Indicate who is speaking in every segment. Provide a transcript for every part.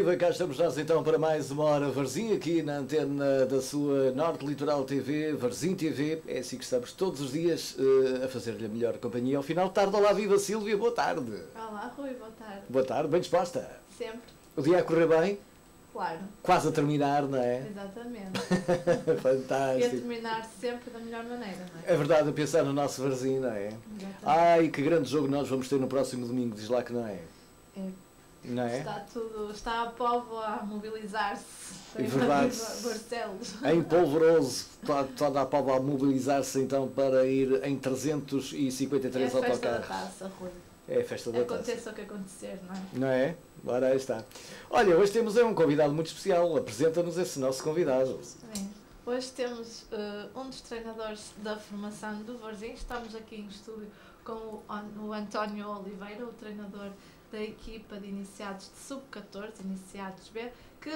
Speaker 1: viva, cá estamos nós então para mais uma hora Varzim, aqui na antena da sua Norte Litoral TV, Varzim TV. É assim que estamos todos os dias a fazer-lhe a melhor companhia ao final de tarde. Olá, viva Sílvia, boa tarde.
Speaker 2: Olá, Rui, boa tarde.
Speaker 1: Boa tarde, bem disposta?
Speaker 2: Sempre.
Speaker 1: O dia a correr bem?
Speaker 2: Claro.
Speaker 1: Quase a terminar, não é?
Speaker 2: Exatamente.
Speaker 1: Fantástico.
Speaker 2: E a terminar sempre da melhor maneira, não é?
Speaker 1: É verdade, a pensar no nosso Varzim, não é?
Speaker 2: Exatamente.
Speaker 1: Ai, que grande jogo nós vamos ter no próximo domingo, diz lá que não é?
Speaker 2: É.
Speaker 1: Não é?
Speaker 2: Está a Póvoa a mobilizar-se
Speaker 1: É
Speaker 2: para
Speaker 1: verdade.
Speaker 2: Barcelos.
Speaker 1: Em polvoroso, toda a Póvoa a mobilizar-se então para ir em 353
Speaker 2: É a festa da
Speaker 1: autocarros.
Speaker 2: taça, Rui.
Speaker 1: É a festa da taça.
Speaker 2: Aconteça o que acontecer, não é?
Speaker 1: Não é? Ora, aí está. Olha, hoje temos um convidado muito especial. Apresenta-nos esse nosso convidado.
Speaker 2: Bem, hoje temos um dos treinadores da formação do Varzim. Estamos aqui em estúdio com o António Oliveira, o treinador da equipa de iniciados de sub-14, iniciados B, que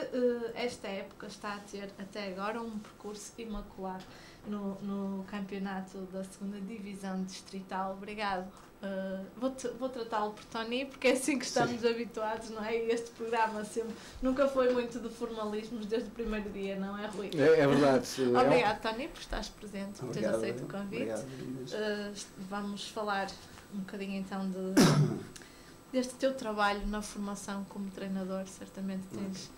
Speaker 2: esta época está a ter até agora um percurso imaculado no campeonato da 2ª Divisão Distrital. Obrigado. Vou tratá-lo por Tony, porque é assim que estamos habituados, não é? E este programa sempre, nunca foi muito de formalismos desde o primeiro dia, não é, Rui?
Speaker 1: É verdade.
Speaker 2: Obrigado, Tony, por estares presente, por teres aceito o convite.
Speaker 3: Obrigado.
Speaker 2: Vamos falar um bocadinho então deste teu trabalho na formação como treinador. Certamente tens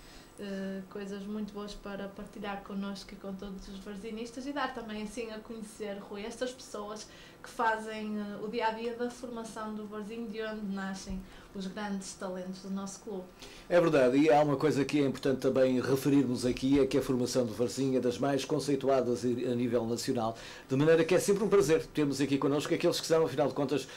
Speaker 2: coisas muito boas para partilhar connosco e com todos os varzinistas e dar também assim a conhecer, Rui, estas pessoas que fazem o dia-a-dia da formação do Varzim, de onde nascem os grandes talentos do nosso clube.
Speaker 1: É verdade, e há uma coisa que é importante também referirmos aqui, é que a formação do Varzim é das mais conceituadas a nível nacional, de maneira que é sempre um prazer termos aqui connosco aqueles que são, afinal de contas,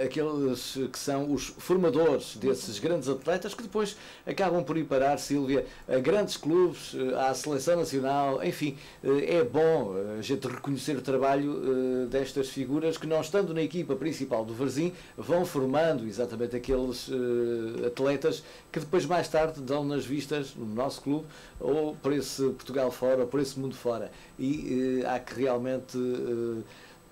Speaker 1: aqueles que são os formadores desses grandes atletas, que depois acabam por ir parar, Sílvia, a grandes clubes, à seleção nacional. Enfim, é bom a gente reconhecer o trabalho destas figuras que, não estando na equipa principal do Varzim, vão formando exatamente aqueles atletas que depois mais tarde dão nas vistas no nosso clube, ou por esse Portugal fora, ou por esse mundo fora. E há que realmente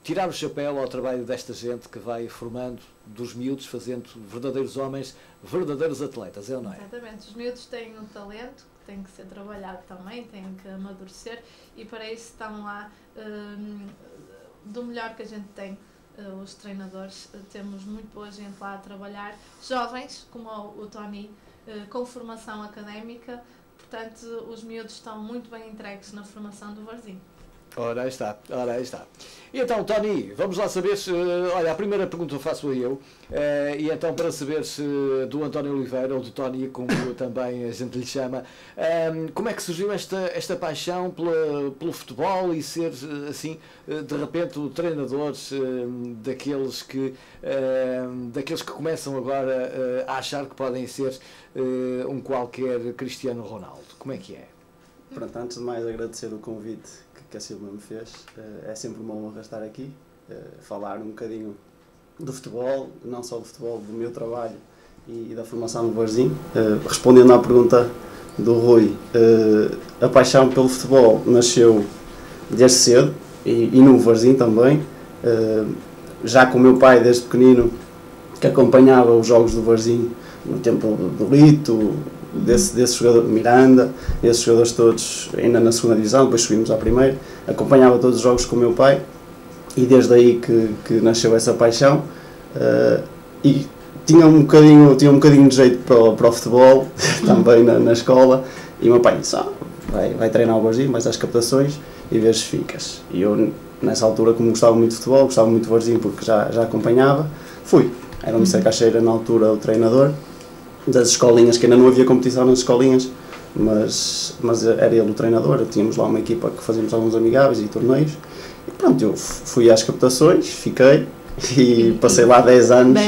Speaker 1: tirar o chapéu ao trabalho desta gente que vai formando dos miúdos, fazendo verdadeiros homens, verdadeiros atletas, é ou não é?
Speaker 2: Exatamente, os miúdos têm um talento que tem que ser trabalhado também, têm que amadurecer, e para isso estão lá do melhor que a gente tem. Os treinadores, temos muito boa gente lá a trabalhar, jovens como o Tony, com formação académica, portanto os miúdos estão muito bem entregues na formação do Varzim.
Speaker 1: Ora aí está, ora aí está. E então, Tony, vamos lá saber se... Olha, a primeira pergunta faço eu, e então para saber se do António Oliveira, ou do Tony, como também a gente lhe chama, como é que surgiu esta paixão pelo futebol e ser, assim, de repente, o treinador daqueles que começam agora a achar que podem ser um qualquer Cristiano Ronaldo? Como é que é?
Speaker 3: Pronto, antes de mais agradecer o convite que a Silvia me fez. É sempre uma honra estar aqui, falar um bocadinho do futebol, não só do futebol, do meu trabalho e da formação do Varzim. Respondendo à pergunta do Rui, a paixão pelo futebol nasceu desde cedo e no Varzim também, já com o meu pai desde pequenino, que acompanhava os jogos do Varzim no tempo do Lito, desse jogador Miranda, esses jogadores todos ainda na 2ª Divisão, depois subimos à 1ª, acompanhava todos os jogos com o meu pai e desde aí que nasceu essa paixão, e tinha um bocadinho de jeito para o futebol também na escola, e o meu pai disse, vai treinar o Varzim, vais às captações e vês se ficas. E eu nessa altura, como gostava muito de futebol, gostava muito do Varzim porque já acompanhava, fui. Era o Mr. Caixeira na altura o treinador das escolinhas, que ainda não havia competição nas escolinhas, mas era ele o treinador. Tínhamos lá uma equipa que fazíamos alguns amigáveis e torneios, e pronto, eu fui às captações, fiquei e passei lá 10 anos,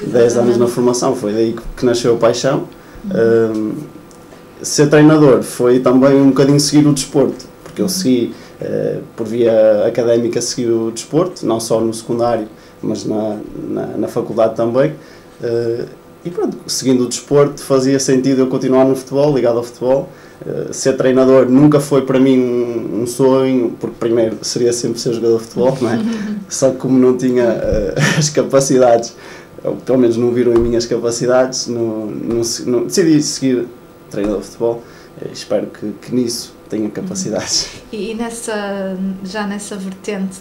Speaker 3: 10 anos na formação. Foi daí que nasceu a paixão. Ser treinador foi também um bocadinho seguir o desporto, porque eu segui, por via académica, segui o desporto, não só no secundário, mas na faculdade também. E pronto, seguindo o desporto, fazia sentido eu continuar no futebol, ligado ao futebol. Ser treinador nunca foi para mim um sonho, porque primeiro seria sempre ser jogador de futebol, não é? Só que como não tinha as capacidades, ou pelo menos não viram em mim as capacidades, decidi seguir treinador de futebol. Espero que nisso tenha capacidades.
Speaker 2: E já nessa vertente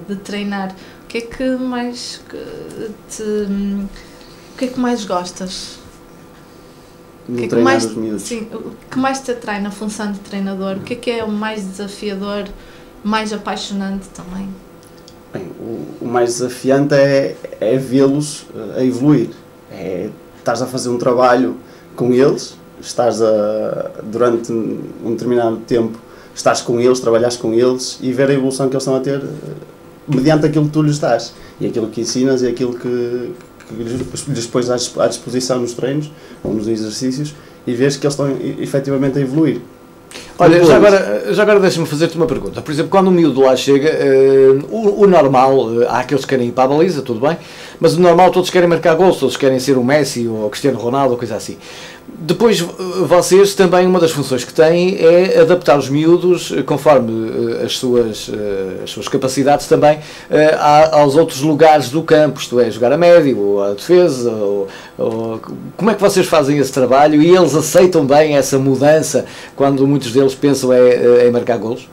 Speaker 2: de treinar, o que é que mais o que é que mais gostas?
Speaker 3: No treinar os miúdos.
Speaker 2: Sim, o que mais te atrai na função de treinador? O que é o mais desafiador, mais apaixonante também?
Speaker 3: Bem, o mais desafiante é vê-los a evoluir. Estás a fazer um trabalho com eles, durante um determinado tempo, estás com eles, trabalhas com eles e ver a evolução que eles estão a ter mediante aquilo que tu lhes dás e aquilo que ensinas e aquilo que lhes pões à disposição nos treinos ou nos exercícios e vês que eles estão efetivamente a evoluir.
Speaker 1: Olha, já agora deixa-me fazer-te uma pergunta. Por exemplo, quando o miúdo lá chega, o normal, há aqueles que querem ir para a baliza, tudo bem, mas o normal todos querem marcar gols, todos querem ser o Messi ou o Cristiano Ronaldo ou coisa assim. Depois, vocês também, uma das funções que têm é adaptar os miúdos conforme as suas capacidades também aos outros lugares do campo, isto é, jogar a médio, ou a defesa, como é que vocês fazem esse trabalho e eles aceitam bem essa mudança quando muitos deles pensam em marcar golos?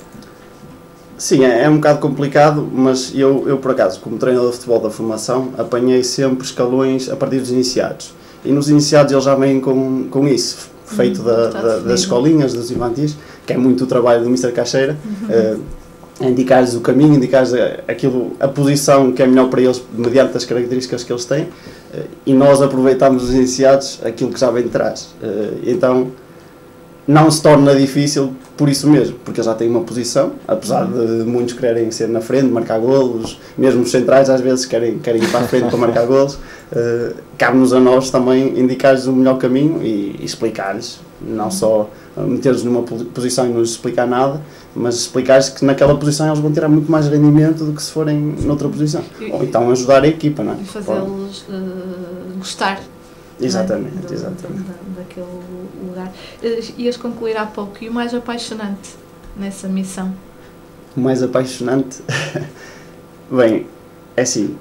Speaker 3: Sim, é um bocado complicado, mas eu por acaso, como treinador de futebol da formação, apanhei sempre escalões a partir dos iniciados. E nos iniciados eles já vêm com isso, feito das escolinhas, dos infantis, que é muito o trabalho do Mr. Caixeira, indicar-lhes o caminho, indicar-lhes a posição que é melhor para eles, mediante as características que eles têm, e nós aproveitamos os iniciados aquilo que já vem de trás. Então, não se torna difícil por isso mesmo, porque eles já têm uma posição, apesar de muitos quererem ser na frente, marcar golos, mesmo os centrais às vezes querem ir para a frente para marcar golos. Cabe-nos a nós também indicar-lhes o melhor caminho e explicar-lhes, não só meter-los numa posição e não lhes explicar nada, mas explicar-lhes que naquela posição eles vão tirar muito mais rendimento do que se forem noutra posição. Ou então ajudar a equipa, não é?
Speaker 2: E fazê-los gostar.
Speaker 3: Exatamente,
Speaker 2: não é?
Speaker 3: exatamente.
Speaker 2: Daquele lugar. Ias concluir há pouco, e o mais apaixonante nessa missão?
Speaker 3: O mais apaixonante? Bem, é assim,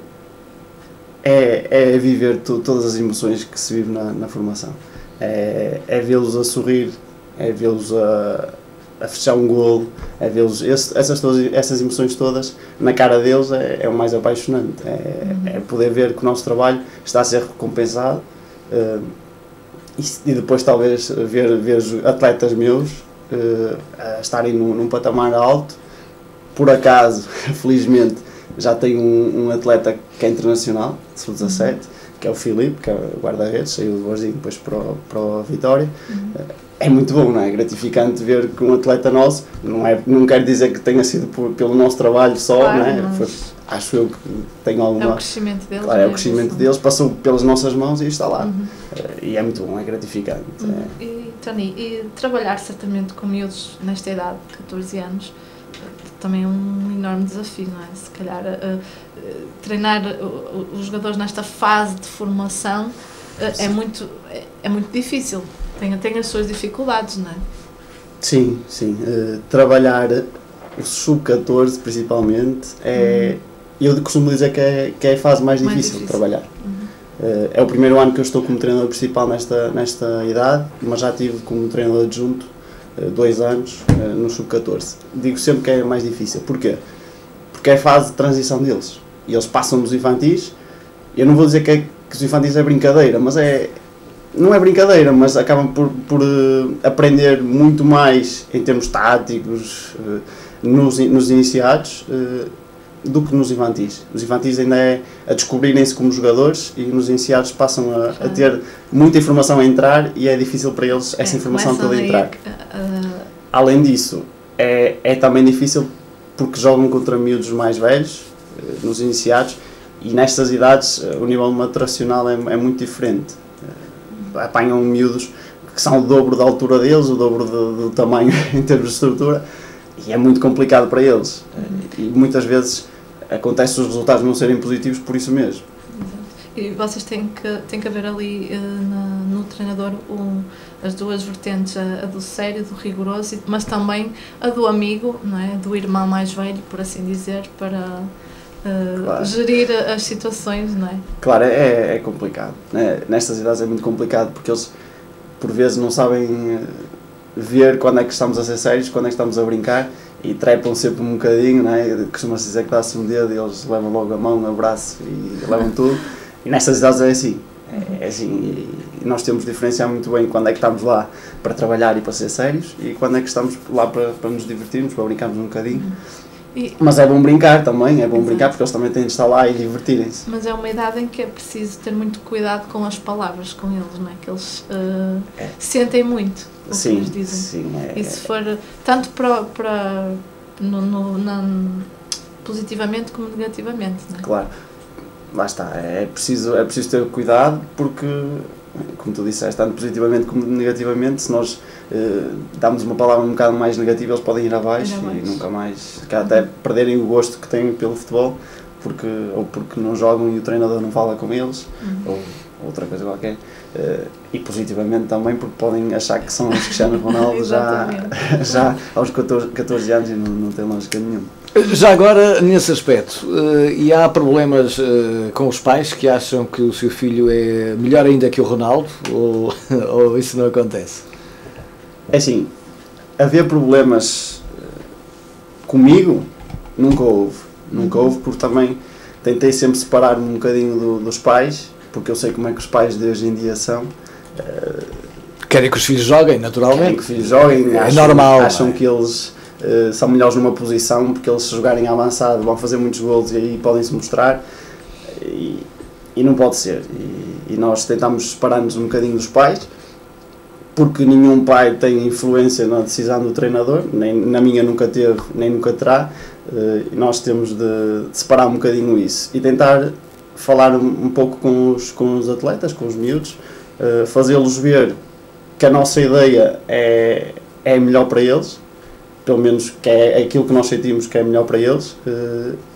Speaker 3: é viver todas as emoções que se vive na formação. É vê-los a sorrir, é vê-los a fechar um golo, é vê-los, essas emoções todas na cara deles é o mais apaixonante. É poder ver que o nosso trabalho está a ser recompensado. E depois talvez ver atletas meus a estarem num patamar alto. Por acaso, felizmente, já tenho um atleta que é internacional, de sub-17, que é o Filipe, que é o guarda-redes, saiu do Borzinho depois para o Vitória. É muito bom, não é? Gratificante ver que um atleta nosso, não quer dizer que tenha sido pelo nosso trabalho só,
Speaker 2: claro,
Speaker 3: não é? Acho eu que tenho alguma...
Speaker 2: É o crescimento deles.
Speaker 3: Claro, é o crescimento deles, passou pelas nossas mãos e está lá. E é muito bom, é gratificante.
Speaker 2: E, Tony, e trabalhar certamente com miúdos nesta idade, 14 anos, também é um enorme desafio, não é? Se calhar treinar os jogadores nesta fase de formação é muito difícil, tem as suas dificuldades, não é?
Speaker 3: Sim. Trabalhar o sub-14 principalmente eu costumo dizer que é a fase mais difícil de trabalhar. É o primeiro ano que eu estou como treinador principal nesta idade, mas já tive como treinador adjunto 2 anos no sub-14. Digo sempre que é mais difícil. Porquê? Porque é a fase de transição deles. E eles passam dos infantis. Eu não vou dizer que os infantis é brincadeira, mas não é brincadeira, mas acabam por aprender muito mais em termos táticos nos iniciados do que nos infantis. Os infantis ainda é a descobrirem-se como jogadores e nos iniciados passam a ter muita informação a entrar e é difícil para eles essa informação toda a entrar. Além disso, é também difícil porque jogam contra miúdos mais velhos, nos iniciados, e nestas idades o nível maturacional é muito diferente. Apanham miúdos que são o dobro da altura deles, o dobro do tamanho em termos de estrutura, e é muito complicado para eles. E muitas vezes acontece os resultados não serem positivos por isso mesmo.
Speaker 2: E vocês têm que haver ali no treinador as duas vertentes, a do sério, do rigoroso, mas também a do amigo, não é? Do irmão mais velho, por assim dizer, para claro, gerir as situações, não é?
Speaker 3: Claro, é complicado. Né? Nestas idades é muito complicado porque eles por vezes não sabem ver quando é que estamos a ser sérios, quando é que estamos a brincar, e trepam sempre um bocadinho, não é? Costuma-se dizer que dá-se um dedo e eles levam logo a mão, o abraço e levam tudo. E nestas idades é assim. É assim, e nós temos de diferenciar muito bem quando é que estamos lá para trabalhar e para ser sérios e quando é que estamos lá para nos divertirmos, para brincarmos um bocadinho. Mas é bom brincar também, é bom brincar porque eles também têm de estar lá e divertirem-se.
Speaker 2: Mas é uma idade em que é preciso ter muito cuidado com as palavras com eles, não é? Que eles sentem muito o que eles dizem.
Speaker 3: Sim,
Speaker 2: e se for tanto positivamente como negativamente, não é?
Speaker 3: Claro, lá está, é preciso ter cuidado porque, como tu disseste, tanto positivamente como negativamente, se nós damos uma palavra um bocado mais negativa, eles podem ir abaixo e nunca mais, até perderem o gosto que têm pelo futebol, ou porque não jogam e o treinador não fala com eles, ou outra coisa qualquer. E positivamente também porque podem achar que são os Cristiano Ronaldo já aos 14 anos e não tem lógica nenhuma.
Speaker 1: Já agora, nesse aspecto, e há problemas com os pais que acham que o seu filho é melhor ainda que o Ronaldo, ou isso não acontece?
Speaker 3: É assim, haver problemas comigo nunca houve. Nunca houve porque também tentei sempre separar-me um bocadinho dos pais, porque eu sei como é que os pais de hoje em dia são.
Speaker 1: Querem que os filhos joguem, naturalmente.
Speaker 3: Querem que os filhos joguem, acham que eles são melhores numa posição, porque eles se jogarem avançado vão fazer muitos golos e aí podem-se mostrar. E não pode ser. E nós tentamos separar-nos um bocadinho dos pais, porque nenhum pai tem influência na decisão do treinador, nem na minha nunca teve, nem nunca terá. E nós temos de separar um bocadinho isso e tentar falar um pouco com os atletas, com os miúdos, fazê-los ver que a nossa ideia é melhor para eles, pelo menos que é aquilo que nós sentimos que é melhor para eles,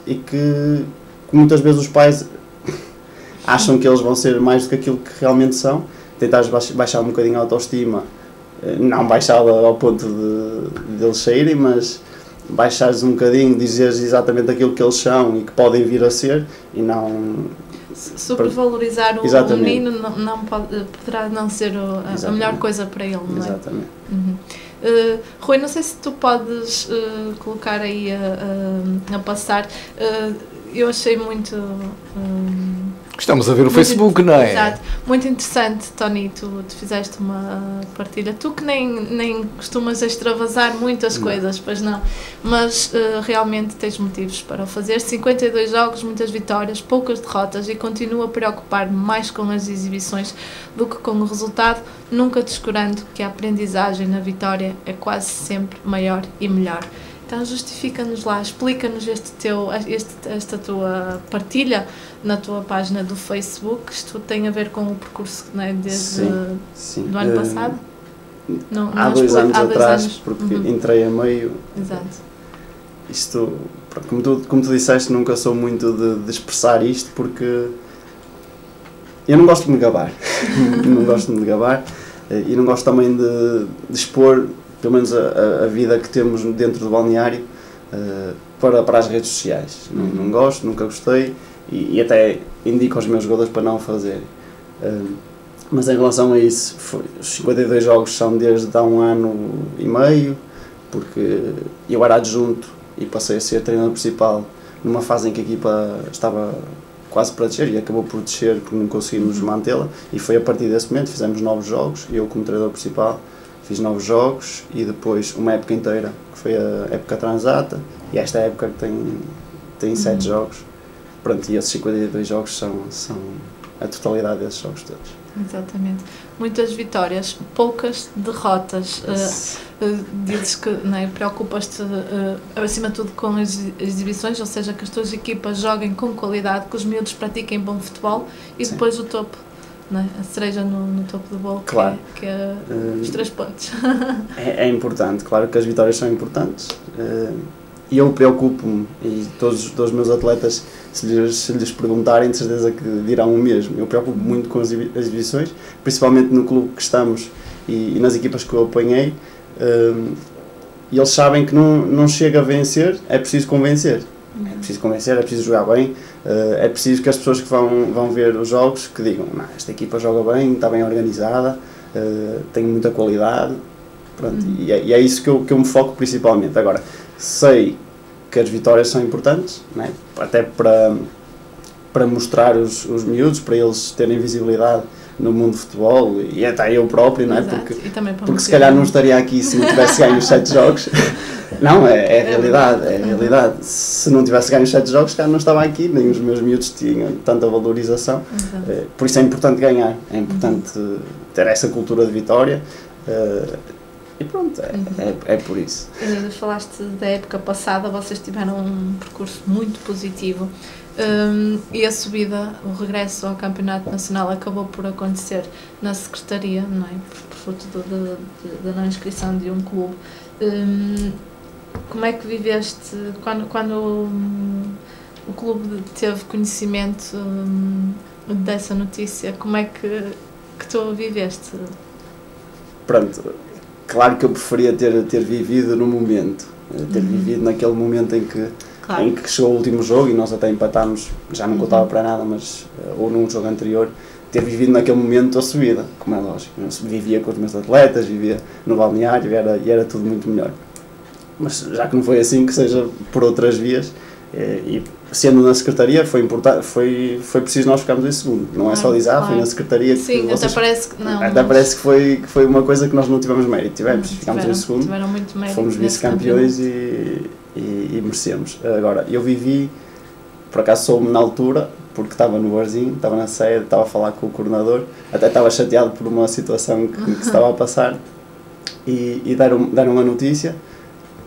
Speaker 3: e que muitas vezes os pais acham que eles vão ser mais do que aquilo que realmente são. Tentares baixar um bocadinho a autoestima, não baixá-la ao ponto de eles saírem, mas baixares um bocadinho, dizeres exatamente aquilo que eles são e que podem vir a ser, e não...
Speaker 2: Sobrevalorizar o menino poderá não ser a melhor coisa para ele, não é?
Speaker 3: Exatamente.
Speaker 2: Rui, não sei se tu podes colocar aí a passar, eu achei muito...
Speaker 1: Estamos a ver o Facebook, não é?
Speaker 2: Exato. Muito interessante, Tony, tu fizeste uma partilha. Tu que nem costumas extravasar muitas coisas, pois não, mas realmente tens motivos para o fazer. 52 jogos, muitas vitórias, poucas derrotas e continuo a preocupar-me mais com as exibições do que com o resultado, nunca descurando que a aprendizagem na vitória é quase sempre maior e melhor. Então justifica-nos lá, explica-nos esta tua partilha na tua página do Facebook. Isto tem a ver com o percurso, não é, desde do ano passado?
Speaker 3: Há 2 anos atrás, porque entrei a meio.
Speaker 2: Exato.
Speaker 3: Isto, como tu disseste, nunca sou muito de expressar isto, porque eu não gosto de me gabar. Não gosto de me gabar e não gosto também de expor, pelo menos a vida que temos dentro do balneário, para as redes sociais. Não gosto, nunca gostei e até indico aos meus jogadores para não o fazer. Mas em relação a isso, os 52 jogos são desde há 1 ano e meio, porque eu era adjunto e passei a ser treinador principal numa fase em que a equipa estava quase para descer e acabou por descer porque não conseguimos mantê-la, e foi a partir desse momento fizemos 9 jogos, eu como treinador principal fiz 9 jogos e depois uma época inteira, que foi a época transata, e esta época que tem 7 jogos. Pronto, e esses 52 jogos são a totalidade desses jogos todos.
Speaker 2: Exatamente. Muitas vitórias, poucas derrotas. Dizes que, não é, preocupas-te acima de tudo com as exibições, ou seja, que as tuas equipas joguem com qualidade, que os miúdos pratiquem bom futebol e depois o topo. Não é? A cereja no topo do bolo, claro. que é os 3 pontos.
Speaker 3: É importante, claro que as vitórias são importantes, e eu preocupo-me, e todos os meus atletas, se lhes perguntarem, de certeza que dirão o mesmo. Eu preocupo-me muito com as exibições, principalmente no clube que estamos e nas equipas que eu apanhei, e eles sabem que não chega a vencer, é preciso convencer. É preciso convencer, é preciso jogar bem, é preciso que as pessoas que vão ver os jogos que digam, esta equipa joga bem, está bem organizada, tenho muita qualidade, pronto, e é isso que eu me foco principalmente. Agora, sei que as vitórias são importantes, né? Até para mostrar os miúdos, para eles terem visibilidade no mundo do futebol e até eu próprio, não é? Porque se calhar não estaria aqui se não tivesse ganho os 7 jogos. Não, é a realidade, é a realidade. Se não tivesse ganho os 7 jogos, se calhar não estava aqui, nem os meus miúdos tinham tanta valorização. Por isso é importante ganhar, é importante ter essa cultura de vitória. E pronto, é por isso.
Speaker 2: Falaste da época passada, vocês tiveram um percurso muito positivo. E a subida, o regresso ao Campeonato Nacional acabou por acontecer na Secretaria, não é? Por fruto da não inscrição de um clube. Como é que viveste quando o clube teve conhecimento dessa notícia? Como é que tu viveste?
Speaker 3: Pronto, claro que eu preferia ter vivido no momento, ter vivido naquele momento em que chegou o último jogo e nós até empatámos, já não contava para nada, mas ou num jogo anterior, ter vivido naquele momento a subida, como é lógico. Eu vivia com os meus atletas, vivia no balneário e era tudo muito melhor. Mas já que não foi assim, que seja por outras vias, e sendo na Secretaria foi importante, foi preciso nós ficarmos em segundo. Não é só dizer, foi na Secretaria que
Speaker 2: sim,
Speaker 3: vocês...
Speaker 2: até
Speaker 3: parece que foi uma coisa que nós não tivemos mérito. Ficámos em segundo,
Speaker 2: tiveram muito mérito,
Speaker 3: fomos vice-campeões e merecemos. Agora, eu vivi, por acaso soube-me na altura, porque estava no barzinho, estava na sede, estava a falar com o coordenador, até estava chateado por uma situação que se estava a passar, e deram a notícia,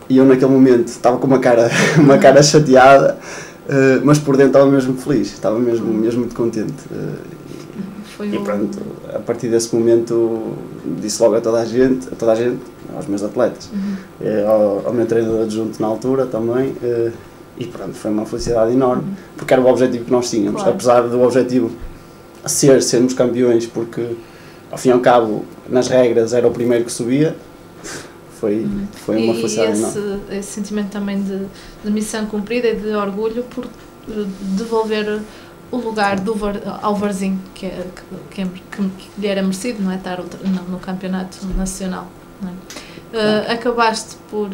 Speaker 3: e eu naquele momento estava com uma cara chateada, mas por dentro estava mesmo feliz, estava mesmo muito contente. E pronto, a partir desse momento disse logo a toda a gente, aos meus atletas, ao meu treinador adjunto na altura também, e pronto, foi uma felicidade enorme, porque era o objetivo que nós tínhamos, apesar do objetivo sermos campeões, porque ao fim e ao cabo, nas regras, era o primeiro que subia. Foi uma felicidade enorme.
Speaker 2: E esse sentimento também de missão cumprida e de orgulho por devolver o lugar ao Varzim, que lhe era merecido, não é? Estar no Campeonato Nacional. Não é? Acabaste por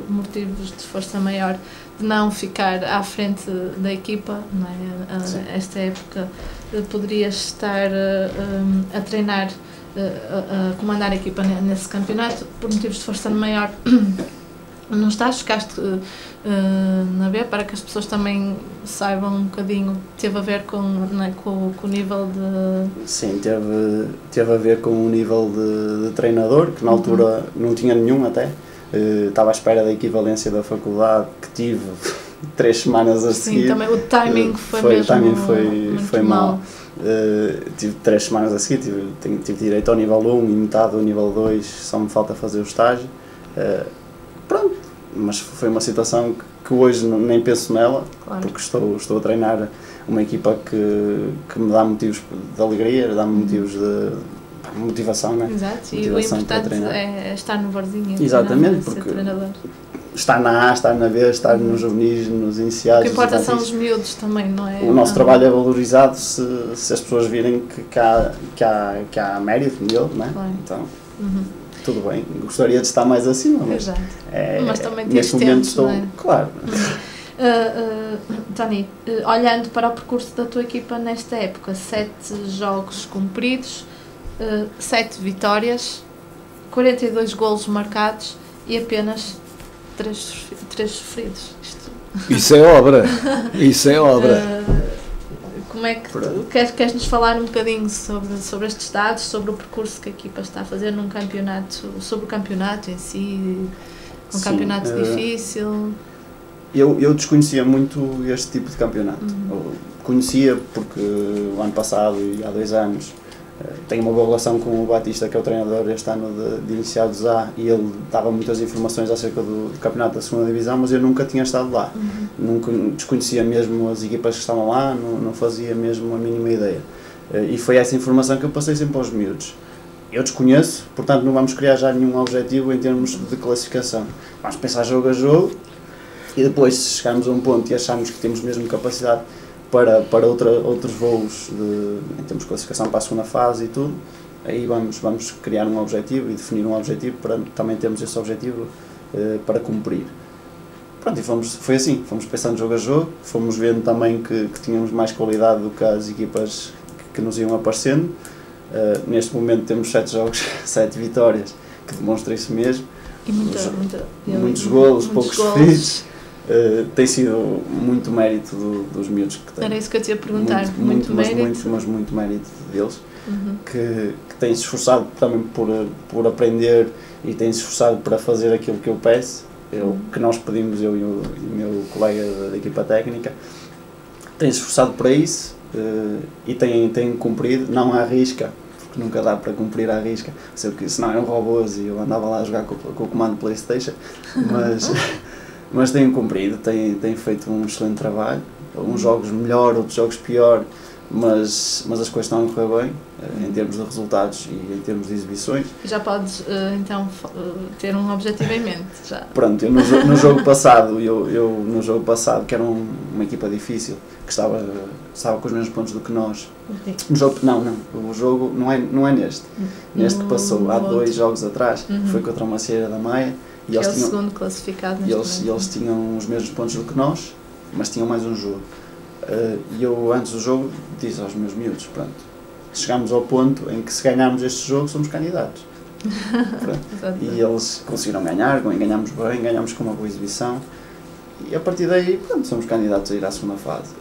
Speaker 2: motivos de força maior de não ficar à frente da equipa, não é? Esta época poderias estar a treinar, a comandar a equipa nesse campeonato, por motivos de força maior. Não estás? Ficaste na B, para que as pessoas também saibam um bocadinho, teve a ver com o nível de...
Speaker 3: Sim, teve a ver com o nível de treinador, que na altura não tinha nenhum até. Estava à espera da equivalência da faculdade, que tive 3 semanas a seguir.
Speaker 2: Sim, também o timing foi
Speaker 3: mau. Tive 3 semanas a seguir, tive direito ao nível 1 e metade do nível 2, só me falta fazer o estágio. Pronto, mas foi uma situação que hoje nem penso nela, porque estou a treinar uma equipa que me dá motivos de alegria, dá-me motivos de motivação, né?
Speaker 2: Exato, e o importante é estar no Varzinho.
Speaker 3: Exatamente, porque estar na A, estar na B, estar nos juvenis, nos iniciados.
Speaker 2: O que importa são os miúdos também, não é?
Speaker 3: O nosso trabalho é valorizado se as pessoas virem que há mérito nele, não é?
Speaker 2: Claro.
Speaker 3: Então, tudo bem, gostaria de estar mais acima, mas,
Speaker 2: mas também
Speaker 3: neste momento estou, claro.
Speaker 2: Tony, olhando para o percurso da tua equipa nesta época, 7 jogos cumpridos, 7 vitórias, 42 golos marcados e apenas 3 sofridos.
Speaker 1: Isso é obra, isso é obra.
Speaker 2: Como é que queres nos falar um bocadinho sobre estes dados, sobre o percurso que a equipa está a fazer num campeonato, sobre o campeonato em si, um campeonato difícil?
Speaker 3: Eu desconhecia muito este tipo de campeonato. Eu conhecia porque o ano passado e há 2 anos tenho uma boa relação com o Batista, que é o treinador este ano de iniciados A, e ele dava muitas informações acerca do campeonato da 2ª Divisão, mas eu nunca tinha estado lá. Nunca desconhecia mesmo as equipas que estavam lá, não fazia mesmo a mínima ideia. E foi essa informação que eu passei sempre aos miúdos. Eu desconheço, portanto não vamos criar já nenhum objetivo em termos de classificação. Vamos pensar jogo a jogo e depois, se chegarmos a um ponto e acharmos que temos mesmo capacidade para outros voos em termos de classificação para a 2ª fase e tudo, aí vamos criar um objetivo e definir um objetivo para também termos esse objetivo para cumprir. Pronto, e foi assim, fomos pensando jogo a jogo, fomos vendo também que tínhamos mais qualidade do que as equipas que nos iam aparecendo. Neste momento temos 7 jogos, 7 vitórias, que demonstra isso mesmo.
Speaker 2: E
Speaker 3: muitos golos, poucos sofridos. Tem sido muito mérito dos miúdos que têm.
Speaker 2: Era isso que eu te ia perguntar, muito mérito.
Speaker 3: Mas muito mérito deles, que têm se esforçado também por aprender e têm se esforçado para fazer aquilo que eu peço. Que nós pedimos, eu e o meu colega da equipa técnica, tem-se esforçado para isso e tem cumprido, não à risca, porque nunca dá para cumprir à risca, senão eram robôs e eu andava lá a jogar com o comando PlayStation, mas têm cumprido, têm feito um excelente trabalho, uns jogos melhor, outros jogos pior, mas as coisas estão a correr bem, em termos de resultados e em termos de exibições.
Speaker 2: Já podes, então, ter um objetivo em mente, já.
Speaker 3: Pronto, eu no jogo passado, no jogo passado, que era uma equipa difícil, que estava com os mesmos pontos do que nós. No jogo, o jogo não é neste. Neste que passou, há 2 jogos atrás, foi contra a Macieira da Maia.
Speaker 2: E eles tinham, o segundo classificado neste
Speaker 3: momento. Eles tinham os mesmos pontos do que nós, mas tinham mais um jogo. E eu, antes do jogo, disse aos meus miúdos, pronto, chegámos ao ponto em que se ganharmos este jogo somos candidatos. E eles conseguiram ganhar, ganhámos bem, ganhámos com uma boa exibição e a partir daí, pronto, somos candidatos a ir à segunda fase.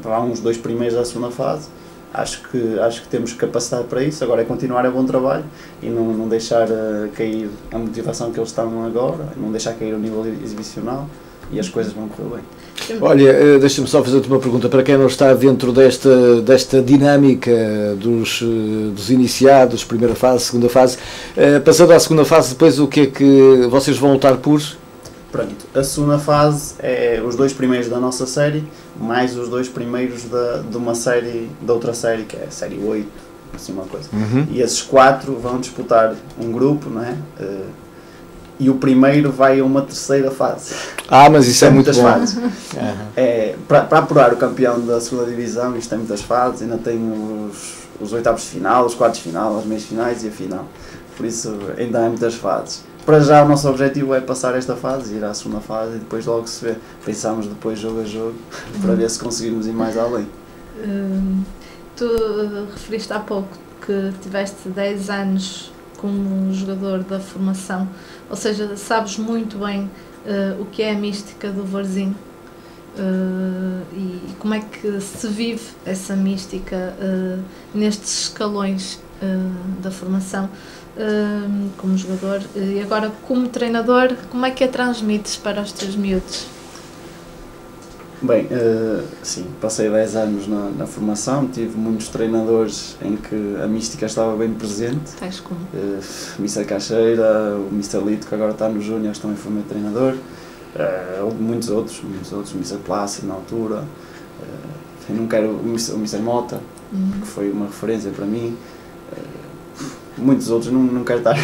Speaker 3: Há uns 2 primeiros da segunda fase, acho que temos capacidade para isso, agora é continuar a bom trabalho e não deixar cair a motivação que eles estão agora, não deixar cair o nível exibicional e as coisas vão correr bem.
Speaker 1: Olha, deixa-me só fazer-te uma pergunta para quem não está dentro desta dinâmica dos iniciados, primeira fase, segunda fase. Passando à segunda fase, depois o que é que vocês vão lutar por?
Speaker 3: Pronto, a segunda fase é os 2 primeiros da nossa série, mais os 2 primeiros da outra série, que é a série 8, assim uma coisa. E esses 4 vão disputar um grupo, não é? E o primeiro vai a uma terceira fase.
Speaker 1: Mas isso é muito bom.
Speaker 3: Fases. Para apurar o campeão da segunda divisão, isto tem muitas fases, ainda tem os oitavos de final, os quartos de final, as meias finais e a final. Por isso ainda há muitas fases. Para já o nosso objetivo é passar esta fase, ir à segunda fase e depois logo se vê. Pensamos depois jogo a jogo para ver se conseguimos ir mais além.
Speaker 2: Tu referiste há pouco que tiveste 10 anos como jogador da formação, ou seja, sabes muito bem o que é a mística do Varzim e como é que se vive essa mística nestes escalões da formação como jogador e agora como treinador, como é que a transmites para os teus miúdos?
Speaker 3: Bem, sim, passei 10 anos na formação, tive muitos treinadores em que a mística estava bem presente.
Speaker 2: Tais como?
Speaker 3: O Mr. Caixeira, o Mr. Lito, que agora está no Júnior, também foi meu treinador. Houve muitos outros, o Mr. Plácido na altura. Eu não quero o Mr. Mota, que foi uma referência para mim. Muitos outros, não quero estar.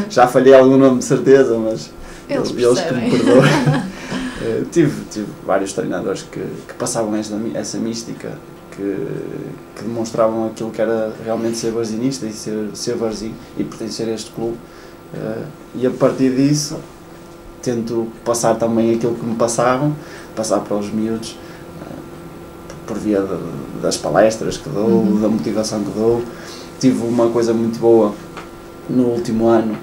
Speaker 3: Já falhei algum nome de certeza, mas eles que me perdoam. Tive vários treinadores que passavam essa mística, que demonstravam aquilo que era realmente ser varzinista e ser Varzim e pertencer a este clube. E a partir disso, tento passar também aquilo que me passavam, passar para os miúdos, por via das palestras que dou, da motivação que dou. Tive uma coisa muito boa no último ano,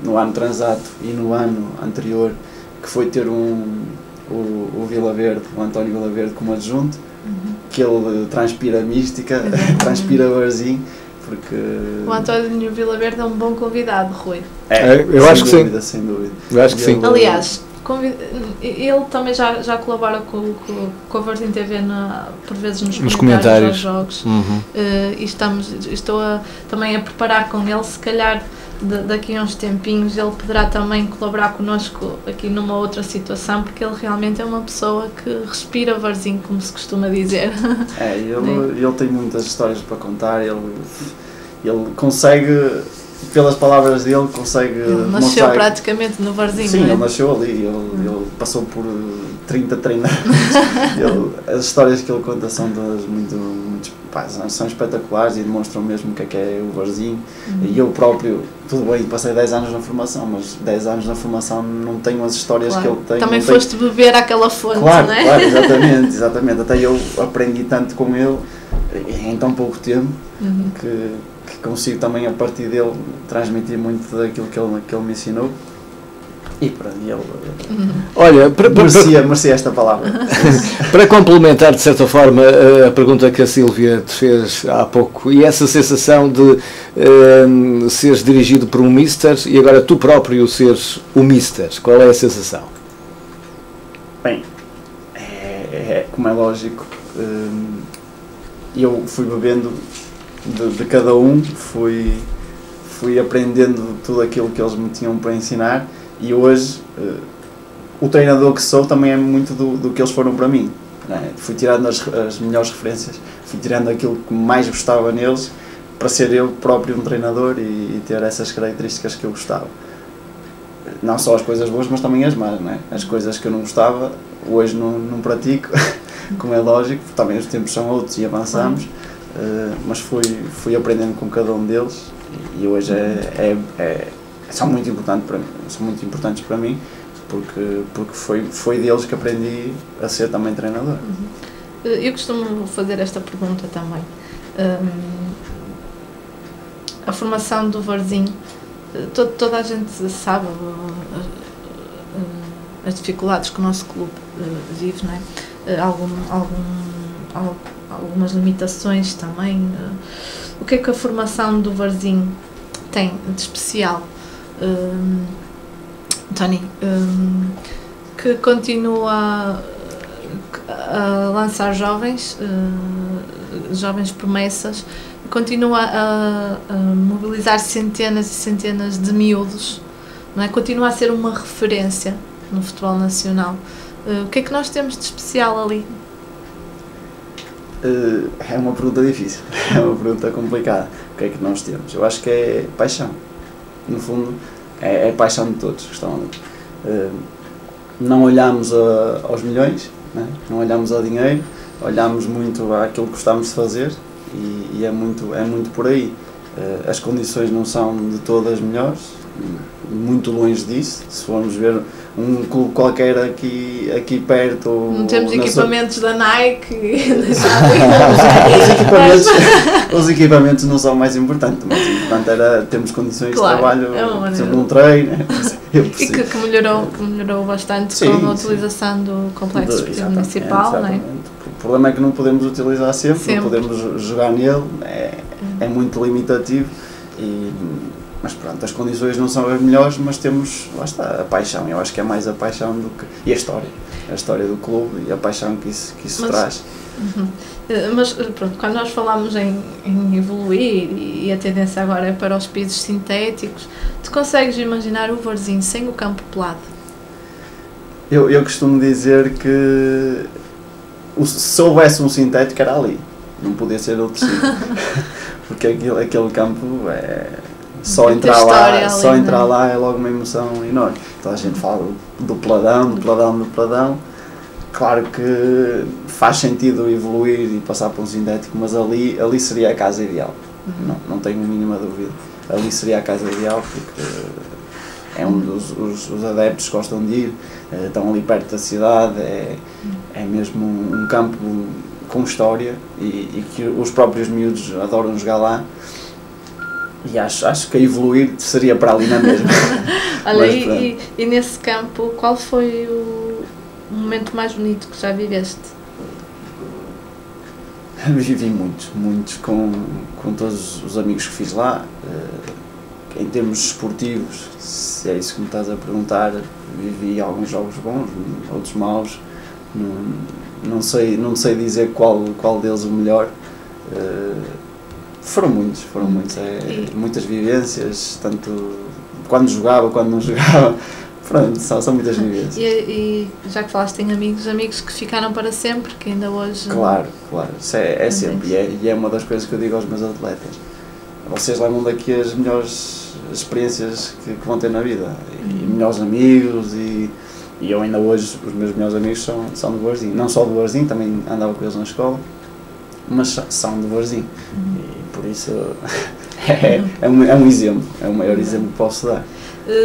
Speaker 3: no ano transato e no ano anterior, que foi ter o Vila Verde, o António Vila Verde como adjunto, que ele transpira mística, transpira Varzim, porque...
Speaker 2: O António Vila Verde é um bom convidado, Rui.
Speaker 1: Eu acho que sim.
Speaker 3: Sem dúvida.
Speaker 1: Eu acho que sim.
Speaker 2: Aliás, ele também já colabora com a Varzim TV por vezes nos comentários dos jogos. E estou também a preparar com ele, se calhar daqui a uns tempinhos ele poderá também colaborar connosco aqui numa outra situação, porque ele realmente é uma pessoa que respira Varzim, como se costuma dizer.
Speaker 3: Ele tem muitas histórias para contar, ele consegue pelas palavras dele, consegue
Speaker 2: ele nasceu praticamente no Varzinho.
Speaker 3: Sim,
Speaker 2: não é?
Speaker 3: ele nasceu ali, ele passou por 30 treinadores. As histórias que ele conta são todas muito pá, são espetaculares e demonstram mesmo o que é o Varzinho. E eu próprio, tudo bem, passei 10 anos na formação, mas 10 anos na formação não tenho as histórias que ele tem.
Speaker 2: Também foste beber àquela fonte,
Speaker 3: claro,
Speaker 2: não é?
Speaker 3: Claro, exatamente. Até eu aprendi tanto com ele em tão pouco tempo que consigo também a partir dele transmitir muito daquilo que ele me ensinou. E para ele
Speaker 1: olha,
Speaker 3: merecia esta palavra.
Speaker 1: Para complementar de certa forma a pergunta que a Sílvia te fez há pouco, e essa sensação de seres dirigido por um mister e agora tu próprio seres o mister, qual é a sensação?
Speaker 3: Bem, como é lógico, eu fui bebendo de cada um, fui aprendendo tudo aquilo que eles me tinham para ensinar. E hoje, o treinador que sou também é muito do que eles foram para mim. Não é? Fui tirando as melhores referências, fui tirando aquilo que mais gostava neles para ser eu próprio um treinador e ter essas características que eu gostava. Não só as coisas boas, mas também as más. Não é? As coisas que eu não gostava, hoje não pratico, como é lógico, também os tempos são outros e avançamos, mas fui aprendendo com cada um deles e hoje são muito importantes para mim, porque foi deles que aprendi a ser também treinador.
Speaker 2: Eu costumo fazer esta pergunta também. A formação do Varzinho, toda a gente sabe as dificuldades que o nosso clube vive, não é? Algumas limitações também. O que é que a formação do Varzinho tem de especial? Tony, que continua a lançar jovens promessas, continua a mobilizar centenas e centenas de miúdos, não é? Continua a ser uma referência no futebol nacional. O que é que nós temos de especial ali?
Speaker 3: É uma pergunta difícil, é uma pergunta complicada. O que é que nós temos? Eu acho que é paixão. No fundo, é a paixão de todos que estão ali. Não olhamos aos milhões, né? Não olhamos ao dinheiro, olhamos muito àquilo que gostamos de fazer e é muito por aí. As condições não são de todas melhores, muito longe disso. Se formos ver um clube qualquer aqui perto...
Speaker 2: Não temos equipamentos da Nike.
Speaker 3: Os equipamentos não são o mais importante. O mais importante era termos condições
Speaker 2: claro,
Speaker 3: de trabalho, por exemplo, um treino.
Speaker 2: E que melhorou bastante com a utilização do complexo esportivo municipal. Não é?
Speaker 3: O problema é que não podemos utilizar sempre. Não podemos jogar nele, é muito limitativo. Mas pronto, as condições não são as melhores, mas temos, lá está, a paixão. Eu acho que é mais a paixão do que... E a história do clube e a paixão que isso traz.
Speaker 2: Mas pronto, quando nós falamos em evoluir e a tendência agora é para os pisos sintéticos, tu consegues imaginar o Varzinho sem o campo pelado?
Speaker 3: Eu costumo dizer que se houvesse um sintético era ali, não podia ser outro sítio. Porque aquele campo é... Só entrar lá é logo uma emoção enorme. Então a gente fala do peladão. Claro que faz sentido evoluir e passar para um sintético, mas ali seria a casa ideal. Não tenho a mínima dúvida. Ali seria a casa ideal porque é onde os adeptos gostam de ir, estão ali perto da cidade, é mesmo um campo com história e que os próprios miúdos adoram jogar lá. E acho que a evoluir seria para ali na mesma.
Speaker 2: Olha, e nesse campo, qual foi o momento mais bonito que já viveste?
Speaker 3: Vivi muitos com todos os amigos que fiz lá. Em termos esportivos, se é isso que me estás a perguntar, vivi alguns jogos bons, outros maus. Não sei dizer qual deles o melhor. Foram muitos, muitas vivências, tanto quando jogava, quando não jogava, pronto, são muitas vivências.
Speaker 2: E já que falaste em amigos que ficaram para sempre, que ainda hoje...
Speaker 3: Claro, isso é sempre, e é uma das coisas que eu digo aos meus atletas. vocês levam daqui as melhores experiências que vão ter na vida, e melhores amigos, e eu ainda hoje, os meus melhores amigos são do Varzim, não só do Varzim, também andava com eles na escola, mas são do Varzim, e por isso é um exemplo, é o maior exemplo que posso dar.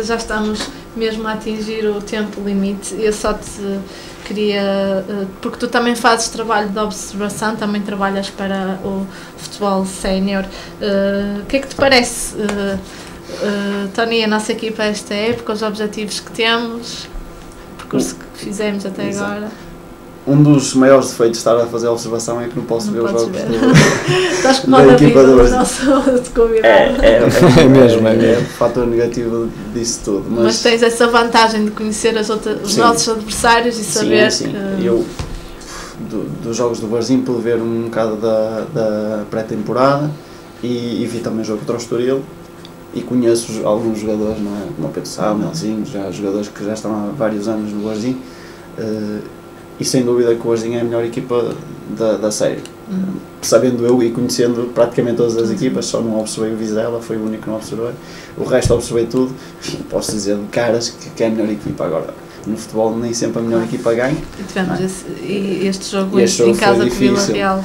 Speaker 2: Já estamos mesmo a atingir o tempo limite. Eu só te queria, porque tu também fazes trabalho de observação, também trabalhas para o futebol sénior. O que é que te parece, Tony, a nossa equipa esta época, os objetivos que temos, o percurso que fizemos até
Speaker 3: Exato.
Speaker 2: agora?
Speaker 3: Um dos maiores defeitos de estar a fazer a observação é que não posso ver os jogos
Speaker 2: Estás como
Speaker 3: da equipa do
Speaker 2: Varzim. Nosso convidado.
Speaker 1: É mesmo.
Speaker 3: É o fator negativo disso tudo.
Speaker 2: Mas tens essa vantagem de conhecer os nossos adversários e saber
Speaker 3: sim.
Speaker 2: que...
Speaker 3: Eu, dos jogos do Varzim, pude ver um bocado da pré-temporada e vi também o jogo contra o Estoril e conheço alguns jogadores, não é? Como o Pedro Sá, o Nelsinho, já jogadores que já estão há vários anos no Varzim. E sem dúvida que o Varzim é a melhor equipa da série. Sabendo eu e conhecendo praticamente todas as equipas, só não observei o Vizela, foi o único que não observei. O resto observei tudo. Posso dizer de caras que é a melhor equipa. Agora, no futebol nem sempre a melhor equipa ganha.
Speaker 2: E tivemos este jogo em casa com o Vila Real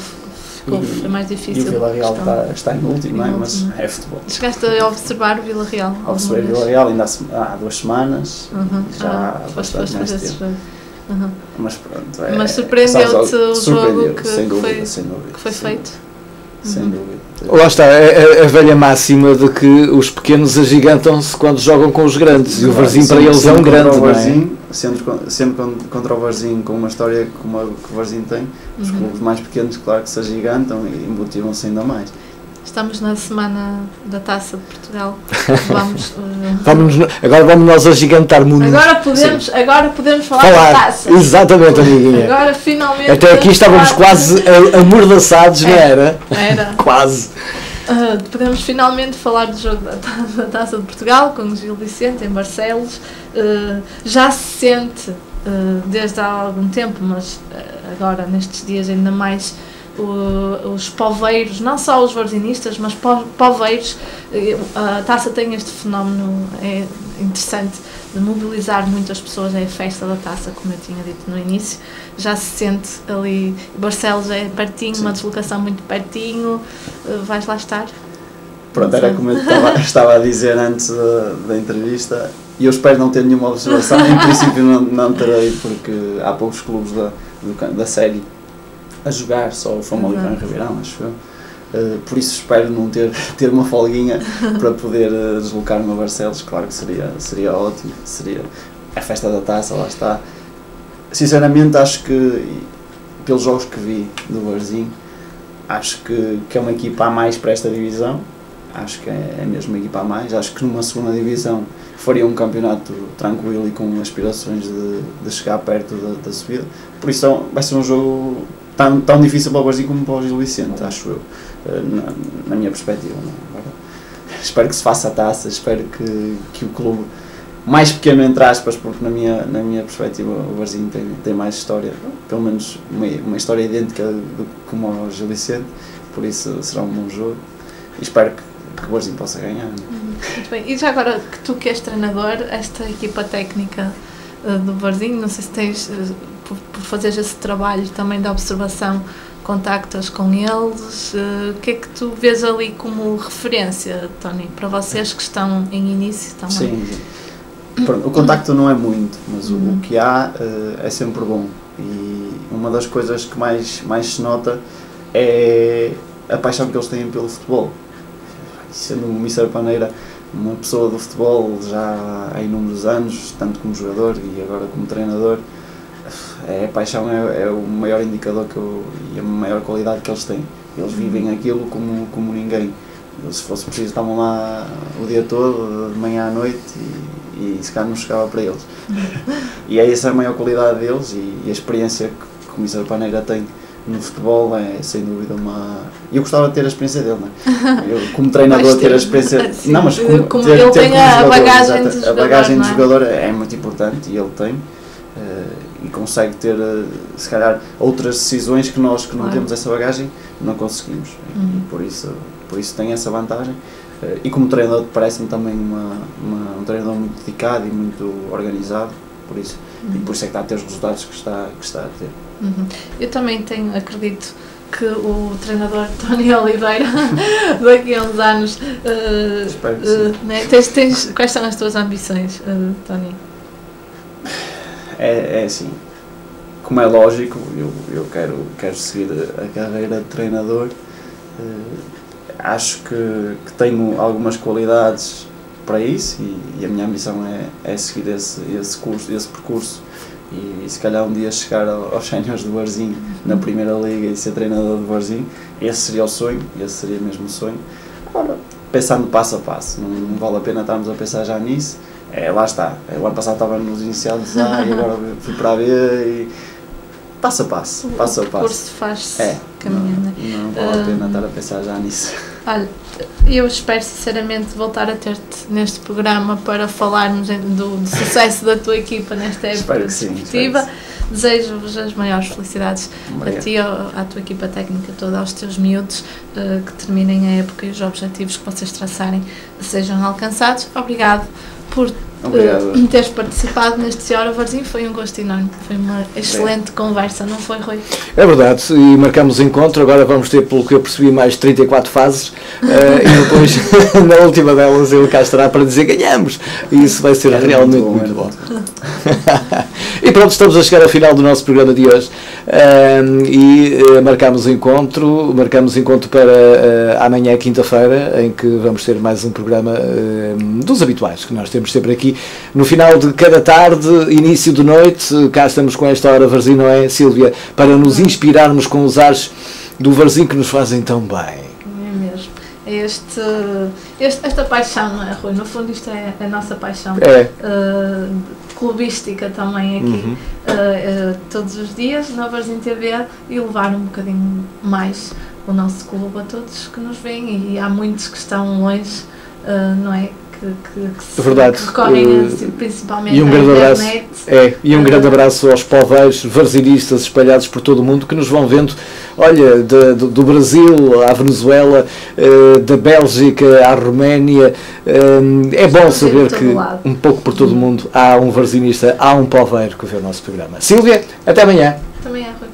Speaker 2: foi mais difícil.
Speaker 3: E o Vila Real está em último, não é? Mas é futebol.
Speaker 2: Chegaste a observar o Vila Real?
Speaker 3: Observei o Vila Real ainda há 2 semanas, já há bastante mais tempo. Mas pronto,
Speaker 2: mas surpreendeu-te o jogo que foi feito?
Speaker 3: Sem dúvida.
Speaker 1: Lá está, a velha máxima de que os pequenos agigantam-se quando jogam com os grandes, e o Varzim para eles é um grande, não é?
Speaker 3: Sempre contra o Varzim, com uma história como a que o Varzim tem, os clubes mais pequenos, claro que se agigantam e motivam-se ainda mais.
Speaker 2: Estamos na semana da Taça de Portugal.
Speaker 1: Agora vamos nós agigantar muito.
Speaker 2: Agora podemos falar da Taça.
Speaker 1: Exatamente, amiguinha.
Speaker 2: Agora finalmente.
Speaker 1: Até aqui estávamos quase amordaçados, não era?
Speaker 2: Era.
Speaker 1: Quase.
Speaker 2: Podemos finalmente falar do jogo da Taça de Portugal com o Gil Vicente em Barcelos. Já se sente desde há algum tempo, mas agora nestes dias ainda mais, os poveiros, não só os varzinistas, mas poveiros. A Taça tem este fenómeno interessante de mobilizar muitas pessoas. É a festa da Taça, como eu tinha dito no início. Já se sente ali, Barcelos é pertinho, uma deslocação muito pertinho. Vais lá estar?
Speaker 3: Pronto, era como eu estava a dizer antes da entrevista, e eu espero não ter nenhuma observação. Em princípio não terei, porque há poucos clubes da série a jogar, só o Famalicão e Ribeirão, acho eu. Por isso espero não ter uma folguinha para poder deslocar-me a Barcelos. Claro que seria ótimo, seria a festa da Taça, lá está. Sinceramente, acho que, pelos jogos que vi do Varzim, acho que é uma equipa a mais para esta divisão. Acho que é mesmo uma equipa a mais. Acho que numa segunda divisão faria um campeonato tranquilo e com aspirações de chegar perto da subida. Por isso vai ser um jogo tão difícil para o Varzim como para o Gil Vicente, acho eu, na minha perspectiva. Espero que se faça a Taça, espero que o clube mais pequeno, entre aspas, porque na minha perspectiva o Varzim tem mais história, pelo menos uma história idêntica como ao Gil Vicente, por isso será um bom jogo e espero que o Varzim possa ganhar.
Speaker 2: Muito bem. E já agora que tu que és treinador, esta equipa técnica do Varzim, não sei se tens, por fazeres esse trabalho também de observação, contactas com eles, o que é que tu vês ali como referência, Tony, para vocês que estão em início também?
Speaker 3: Sim. Pronto, o contacto não é muito, mas o que há é sempre bom, e uma das coisas que mais se nota é a paixão que eles têm pelo futebol. Sendo o Mr. Paneira uma pessoa do futebol já há inúmeros anos, tanto como jogador e agora como treinador, a paixão é o maior indicador e a maior qualidade que eles têm. Eles vivem aquilo como ninguém. Eles, se fosse preciso, estavam lá o dia todo, de manhã à noite, e se calhar não chegava para eles. E é essa a maior qualidade deles, e a experiência que o Mr. Paneira tem no futebol é sem dúvida uma... Eu gostava de ter a experiência dele, não é? Eu, como treinador, ter a experiência...
Speaker 2: Sim,
Speaker 3: não, mas
Speaker 2: como ele tem a bagagem de jogador,
Speaker 3: a bagagem de jogador é muito importante, e ele tem, e consegue ter, se calhar, outras decisões que nós que não temos essa bagagem, não conseguimos. E por isso por isso tem essa vantagem. E como treinador parece-me também um treinador muito dedicado e muito organizado, por isso, e por isso é que está a ter os resultados que está a ter.
Speaker 2: Eu também acredito que o treinador Tony Oliveira daqui a uns anos
Speaker 3: Espero que sim.
Speaker 2: né? Quais são as tuas ambições, Tony?
Speaker 3: É assim, como é lógico, eu quero seguir a carreira de treinador. Acho que tenho algumas qualidades para isso e a minha ambição é seguir esse percurso e se calhar um dia chegar aos séniores do Varzim na Primeira Liga e ser treinador do Varzim. Esse seria o sonho, esse seria mesmo o sonho. Agora, pensando passo a passo, não vale a pena estarmos a pensar já nisso. Lá está, o ano passado estava nos iniciados A e agora fui para a B e passo a passo.
Speaker 2: O percurso faz-se caminhando.
Speaker 3: Não vale a pena estar a pensar já nisso.
Speaker 2: Olha, eu espero sinceramente voltar a ter-te neste programa para falarmos do sucesso da tua equipa nesta época desportiva. Desejo-vos as maiores felicidades a ti, à tua equipa técnica toda, aos teus miúdos, que terminem a época e os objetivos que vocês traçarem sejam alcançados. Obrigado por teres participado neste Hora Varzim, foi um gosto enorme, foi uma excelente conversa, não foi, Rui?
Speaker 1: É verdade, e marcamos o encontro, agora vamos ter, pelo que eu percebi, mais 34 fases, e depois, na última delas, ele cá estará para dizer ganhamos, e isso vai ser realmente muito bom. E pronto, estamos a chegar ao final do nosso programa de hoje, e marcamos o encontro para amanhã, quinta-feira, em que vamos ter mais um programa dos habituais, que nós temos sempre aqui. No final de cada tarde, início de noite, cá estamos com esta Hora Varzim, não é, Sílvia? Para nos inspirarmos com os ares do Varzim que nos fazem tão bem.
Speaker 2: É mesmo. Esta paixão, não é, Rui? No fundo isto é a nossa paixão. Clubística também aqui. Todos os dias na Varzim TV e levar um bocadinho mais o nosso clube a todos que nos veem, e há muitos que estão longe, não é? Que recorrem principalmente à internet.
Speaker 1: E um grande abraço aos poveiros varzinistas espalhados por todo o mundo que nos vão vendo, olha, do Brasil à Venezuela, da Bélgica à Roménia. É bom saber que um pouco por todo o mundo há um varzinista, há um poveiro que vê o nosso programa. Sílvia, até amanhã.
Speaker 2: Também é, Rui.